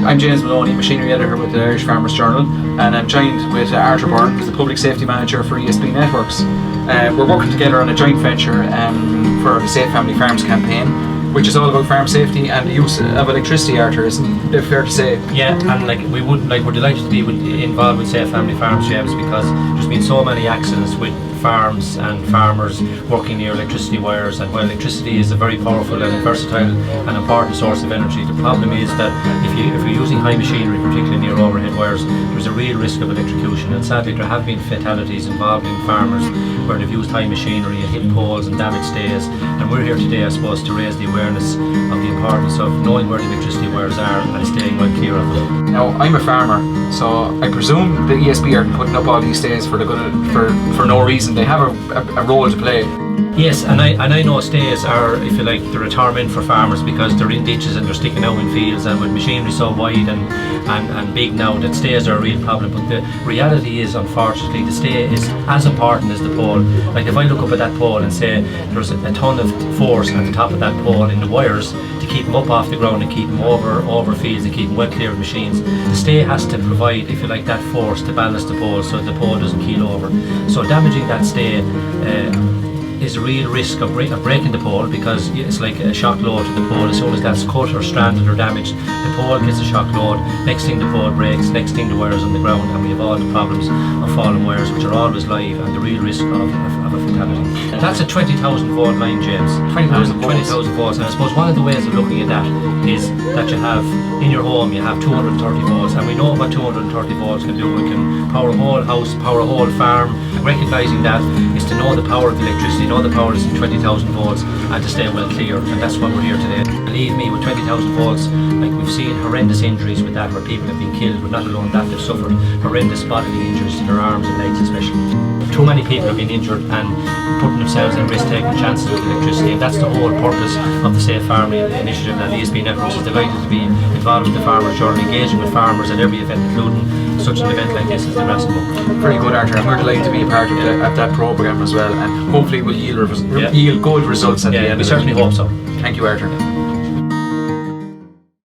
I'm James Maloney, Machinery Editor with the Irish Farmers Journal, and I'm joined with Arthur Byrne, who's the Public Safety Manager for ESB Networks. We're working together on a joint venture for the Safe Family Farms campaign, which is all about farm safety and the use of electricity, Arthur, isn't it fair to say? Yeah, and we're delighted to be involved with Safe Family Farms, James, because there's been so many accidents with farms and farmers working near electricity wires, and while electricity is a very powerful and versatile and important source of energy, the problem is that if you're using high machinery, particularly near overhead wires, there's a real risk of electrocution, and sadly there have been fatalities involving farmers where they've used high machinery and hit poles and damaged stays, and we're here today, I suppose, to raise the awareness of the importance of knowing where the electricity wires are and staying well clear of them. Now, I'm a farmer, so I presume the ESB are putting up all these stays for no reason. They have a role to play. Yes, and I know stays are, if you like, they're a torment for farmers because they're in ditches and they're sticking out in fields, and with machinery so wide and big now, that stays are a real problem. But the reality is, unfortunately, the stay is as important as the pole. Like if I look up at that pole and say there's a ton of force at the top of that pole in the wires to keep them up off the ground and keep them over fields and keep them well clear of machines, the stay has to provide, if you like, that force to balance the pole so the pole doesn't keel over. So damaging that stay is a real risk of breaking the pole, because it's like a shock load to the pole. As soon as that's cut or stranded or damaged, the pole gets a shock load. Next thing the pole breaks, next thing the wire's on the ground, and we have all the problems of fallen wires, which are always live, and the real risk of a fatality. That's a 20,000 volt line, James. 20,000 volts. And I suppose one of the ways of looking at that is that you have in your home, you have 230 volts, and we know what 230 volts can do. It can power a whole house, power a whole farm. Recognising that is to know the power of the electricity, know the power is in 20,000 volts, and to stay well clear, and that's what we're here today. Believe me, with 20,000 volts, like we've seen horrendous injuries with that, where people have been killed, but not alone that, they've suffered horrendous bodily injuries to their arms and legs especially. Too many people have been injured and putting themselves at risk, taking chances with electricity, and that's the whole purpose of the Safe Farming Initiative, and ESB Networks is delighted to be involved with the Farmers Journal, engaging with farmers at every event, including such an event like this as the Wrestling Muck. Very good, Arthur, and we're delighted to be a part of that programme as well, and hopefully we'll yield good results at the end. We certainly hope so. Thank you, Arthur.